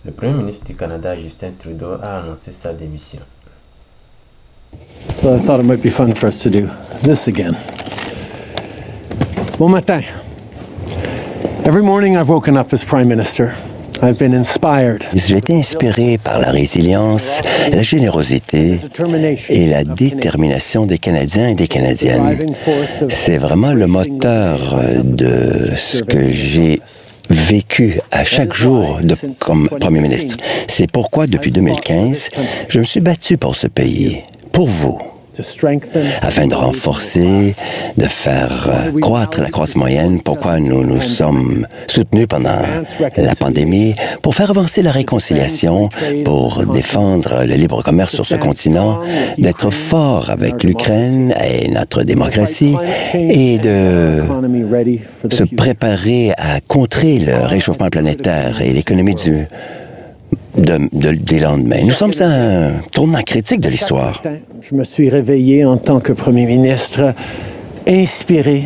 Le Premier ministre du Canada, Justin Trudeau, a annoncé sa démission. So I thought it might be fun for us to do this again. Bon matin. Every morning I've woken up as Prime Minister. I've been inspired. J'ai été inspiré par la résilience, la générosité et la détermination des Canadiens et des Canadiennes. C'est vraiment le moteur de ce que j'ai vécu à chaque jour comme Premier ministre. C'est pourquoi, depuis 2015, je me suis battu pour ce pays, pour vous, afin de renforcer, de faire croître la classe moyenne. Pourquoi nous nous sommes soutenus pendant la pandémie, pour faire avancer la réconciliation, pour défendre le libre commerce sur ce continent, d'être fort avec l'Ukraine et notre démocratie et de se préparer à contrer le réchauffement planétaire et l'économie des lendemains. Nous sommes à un tournant critique de l'histoire. Je me suis réveillé en tant que Premier ministre, inspiré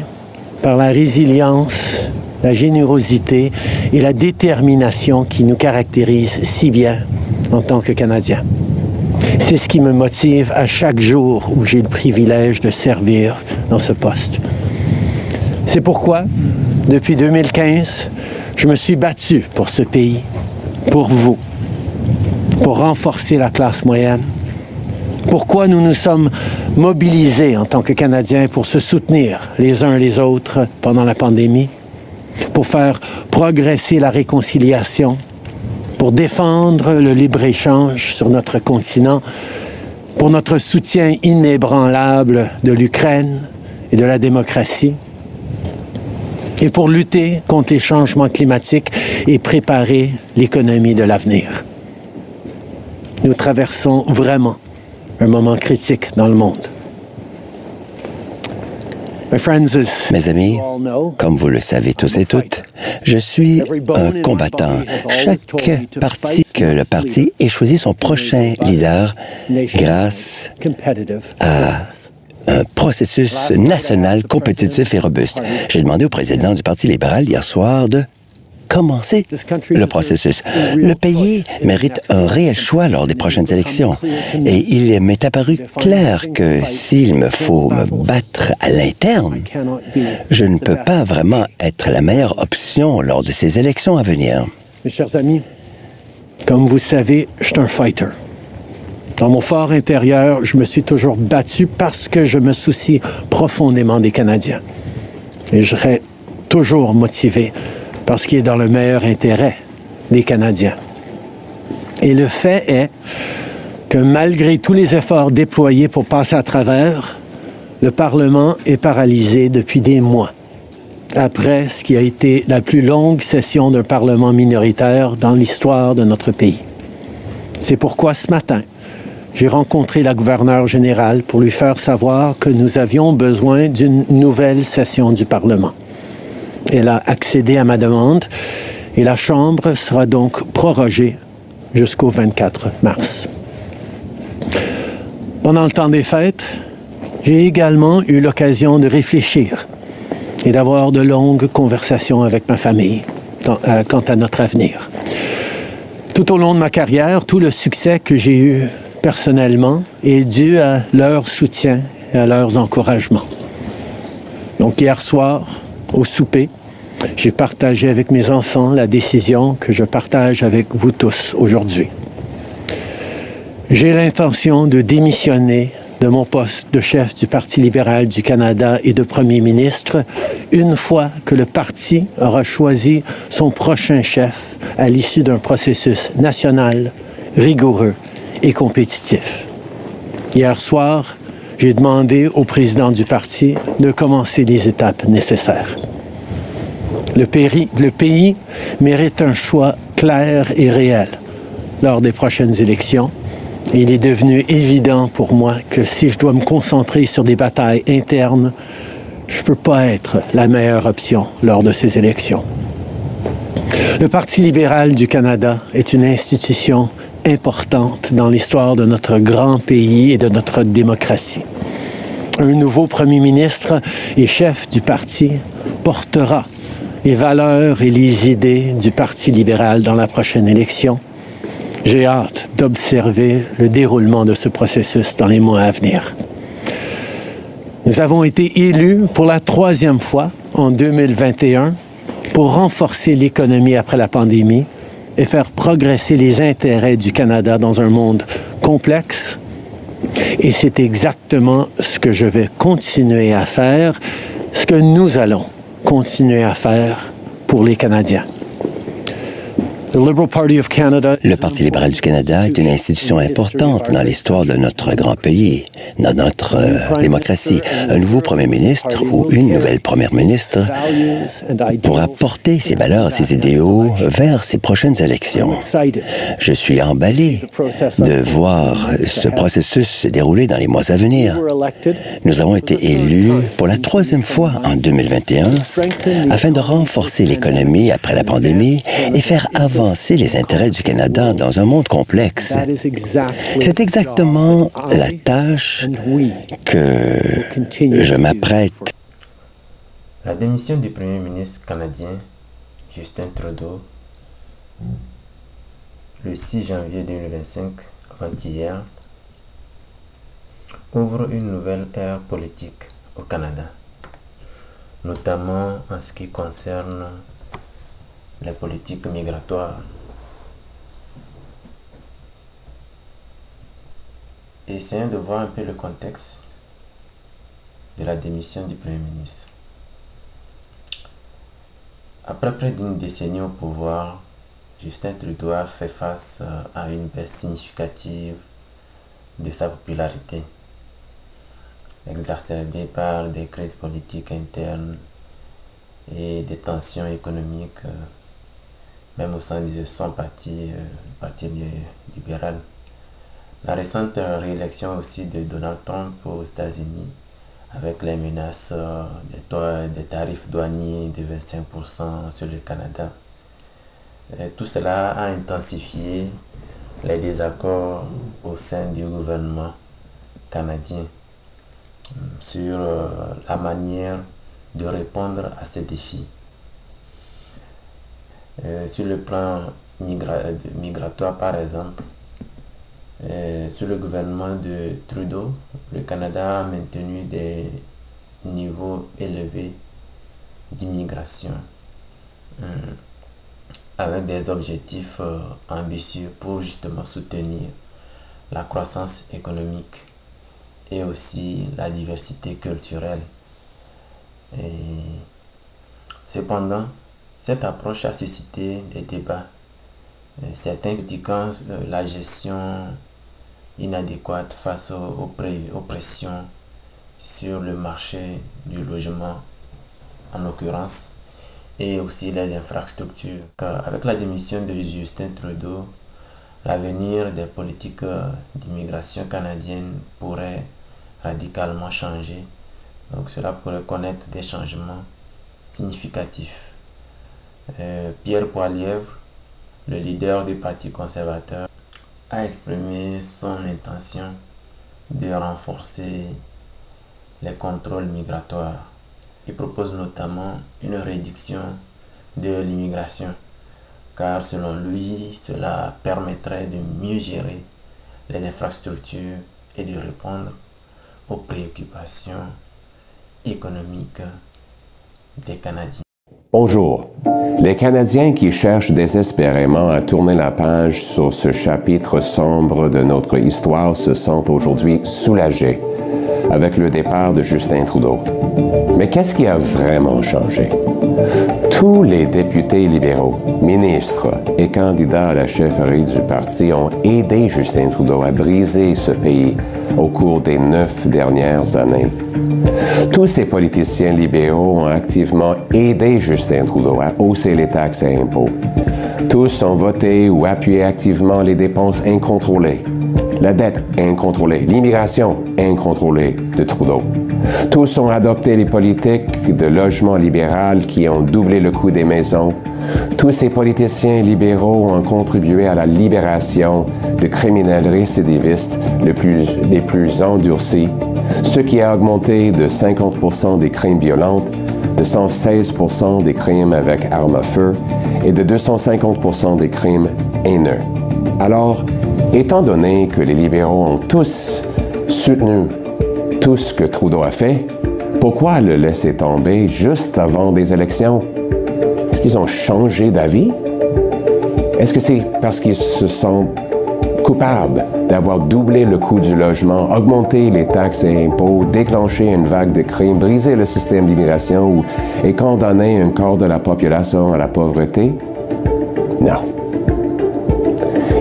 par la résilience, la générosité et la détermination qui nous caractérisent si bien en tant que Canadiens. C'est ce qui me motive à chaque jour où j'ai le privilège de servir dans ce poste. C'est pourquoi, depuis 2015, je me suis battu pour ce pays, pour vous, pour renforcer la classe moyenne. Pourquoi nous nous sommes mobilisés en tant que Canadiens pour se soutenir les uns les autres pendant la pandémie, pour faire progresser la réconciliation, pour défendre le libre-échange sur notre continent, pour notre soutien inébranlable de l'Ukraine et de la démocratie, et pour lutter contre les changements climatiques et préparer l'économie de l'avenir. Nous traversons vraiment un moment critique dans le monde. Mes amis, comme vous le savez tous et toutes, je suis un combattant. Chaque parti que le parti ait choisi son prochain leader grâce à un processus national compétitif et robuste. J'ai demandé au président du Parti libéral hier soir de commencer le processus. Le pays mérite un réel choix lors des prochaines élections. Et il m'est apparu clair que s'il me faut me battre à l'interne, je ne peux pas vraiment être la meilleure option lors de ces élections à venir. Mes chers amis, comme vous savez, je suis un fighter. Dans mon fort intérieur, je me suis toujours battu parce que je me soucie profondément des Canadiens. Et je serai toujours motivé parce qu'il est dans le meilleur intérêt des Canadiens. Et le fait est que malgré tous les efforts déployés pour passer à travers, le Parlement est paralysé depuis des mois, après ce qui a été la plus longue session d'un Parlement minoritaire dans l'histoire de notre pays. C'est pourquoi ce matin, j'ai rencontré la gouverneure générale pour lui faire savoir que nous avions besoin d'une nouvelle session du Parlement. Elle a accédé à ma demande et la Chambre sera donc prorogée jusqu'au 24 mars. Pendant le temps des fêtes, j'ai également eu l'occasion de réfléchir et d'avoir de longues conversations avec ma famille quant à notre avenir. Tout au long de ma carrière, tout le succès que j'ai eu personnellement est dû à leur soutien et à leurs encouragements. Donc hier soir, au souper, j'ai partagé avec mes enfants la décision que je partage avec vous tous aujourd'hui. J'ai l'intention de démissionner de mon poste de chef du Parti libéral du Canada et de Premier ministre une fois que le parti aura choisi son prochain chef à l'issue d'un processus national, rigoureux et compétitif. Hier soir, j'ai demandé au président du parti de commencer les étapes nécessaires. Le pays mérite un choix clair et réel lors des prochaines élections. Et il est devenu évident pour moi que si je dois me concentrer sur des batailles internes, je ne peux pas être la meilleure option lors de ces élections. Le Parti libéral du Canada est une institution importante dans l'histoire de notre grand pays et de notre démocratie. Un nouveau premier ministre et chef du parti portera les valeurs et les idées du Parti libéral dans la prochaine élection J'ai hâte d'observer le déroulement de ce processus dans les mois à venir. Nous avons été élus pour la 3e fois en 2021 pour renforcer l'économie après la pandémie et faire progresser les intérêts du Canada dans un monde complexe. Et c'est exactement ce que je vais continuer à faire, ce que nous allons continuer à faire pour les Canadiens. Le Parti libéral du Canada est une institution importante dans l'histoire de notre grand pays, dans notre démocratie. Un nouveau premier ministre ou une nouvelle première ministre pourra porter ses valeurs et ses idéaux vers ces prochaines élections. Je suis emballé de voir ce processus se dérouler dans les mois à venir. Nous avons été élus pour la 3e fois en 2021 afin de renforcer l'économie après la pandémie et faire avancer les intérêts du Canada dans un monde complexe. C'est exactement la tâche que je m'apprête. La démission du Premier ministre canadien, Justin Trudeau, le 6 janvier 2025, avant-hier, ouvre une nouvelle ère politique au Canada, notamment en ce qui concerne les politiques migratoires. Essayons de voir un peu le contexte de la démission du Premier ministre. Après près d'une décennie au pouvoir, Justin Trudeau a fait face à une baisse significative de sa popularité, exacerbée par des crises politiques internes et des tensions économiques, même au sein de son parti, le Parti libéral. La récente réélection aussi de Donald Trump aux États-Unis, avec les menaces des tarifs douaniers de 25% sur le Canada. Tout cela a intensifié les désaccords au sein du gouvernement canadien sur la manière de répondre à ces défis. Sur le plan migratoire, par exemple, sous le gouvernement de Trudeau, le Canada a maintenu des niveaux élevés d'immigration avec des objectifs ambitieux pour justement soutenir la croissance économique et aussi la diversité culturelle. Cependant, cette approche a suscité des débats, certains critiquant la gestion inadéquate face aux pressions sur le marché du logement en l'occurrence, et aussi les infrastructures. Avec la démission de Justin Trudeau, l'avenir des politiques d'immigration canadienne pourrait radicalement changer. Donc cela pourrait connaître des changements significatifs. Pierre Poilievre, le leader du Parti conservateur, a exprimé son intention de renforcer les contrôles migratoires. Il propose notamment une réduction de l'immigration, car selon lui, cela permettrait de mieux gérer les infrastructures et de répondre aux préoccupations économiques des Canadiens. Bonjour. Les Canadiens qui cherchent désespérément à tourner la page sur ce chapitre sombre de notre histoire se sentent aujourd'hui soulagés avec le départ de Justin Trudeau. Mais qu'est-ce qui a vraiment changé? Tous les députés libéraux, ministres et candidats à la chefferie du parti ont aidé Justin Trudeau à briser ce pays au cours des 9 dernières années. Tous ces politiciens libéraux ont activement aidé Justin Trudeau à hausser les taxes et impôts. Tous ont voté ou appuyé activement les dépenses incontrôlées, la dette incontrôlée, l'immigration incontrôlée de Trudeau. Tous ont adopté les politiques de logement libéral qui ont doublé le coût des maisons. Tous ces politiciens libéraux ont contribué à la libération de criminels récidivistes les plus endurcis, ce qui a augmenté de 50% des crimes violentes, de 116% des crimes avec arme à feu et de 250% des crimes haineux. Alors, étant donné que les libéraux ont tous soutenu tout ce que Trudeau a fait, pourquoi le laisser tomber juste avant des élections? Est-ce qu'ils ont changé d'avis? Est-ce que c'est parce qu'ils se sentent coupables d'avoir doublé le coût du logement, augmenté les taxes et impôts, déclenché une vague de crimes, brisé le système d'immigration et condamné un quart de la population à la pauvreté? Non.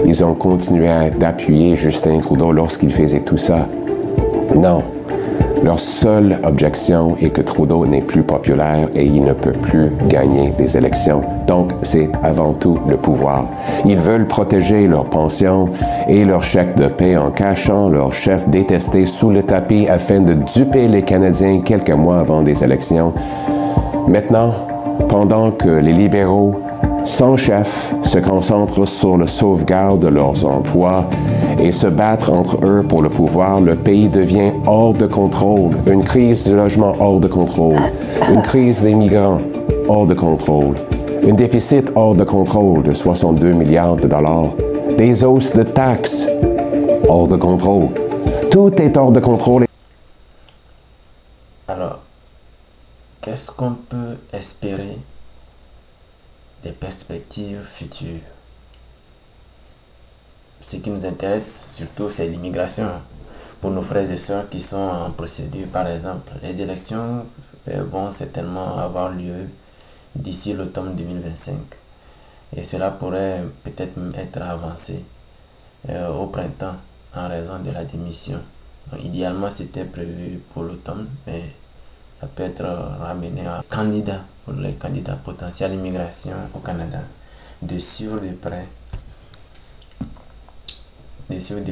Ils ont continué d'appuyer Justin Trudeau lorsqu'il faisait tout ça. Non. Leur seule objection est que Trudeau n'est plus populaire et il ne peut plus gagner des élections. Donc, c'est avant tout le pouvoir. Ils veulent protéger leurs pensions et leurs chèques de paie en cachant leur chef détesté sous le tapis afin de duper les Canadiens quelques mois avant des élections. Maintenant, pendant que les libéraux sans chef se concentrent sur la sauvegarde de leurs emplois et se battre entre eux pour le pouvoir, le pays devient hors de contrôle. Une crise du logement hors de contrôle. Une crise des migrants hors de contrôle. Un déficit hors de contrôle de 62 milliards de dollars. Des hausses de taxes hors de contrôle. Tout est hors de contrôle. Alors, qu'est-ce qu'on peut espérer des perspectives futures? Ce qui nous intéresse surtout, c'est l'immigration. Pour nos frères et sœurs qui sont en procédure, par exemple, les élections vont certainement avoir lieu d'ici l'automne 2025. Et cela pourrait peut-être être avancé au printemps en raison de la démission. Donc, idéalement, c'était prévu pour l'automne, mais ça peut être ramené à candidat pour les candidats potentiels à l'immigration au Canada de suivre de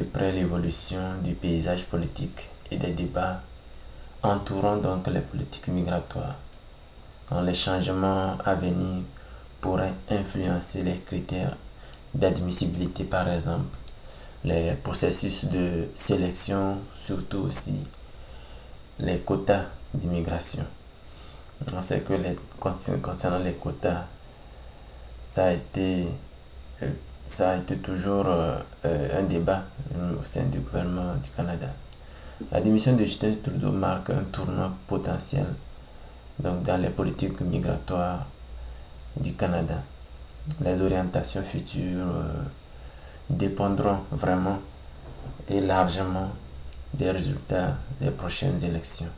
près l'évolution du paysage politique et des débats entourant donc les politiques migratoires, dont les changements à venir pourraient influencer les critères d'admissibilité, par exemple, les processus de sélection, surtout aussi les quotas d'immigration. On sait que concernant les quotas, ça a été toujours un débat au sein du gouvernement du Canada. La démission de Justin Trudeau marque un tournant potentiel donc, dans les politiques migratoires du Canada. Les orientations futures dépendront vraiment et largement des résultats des prochaines élections.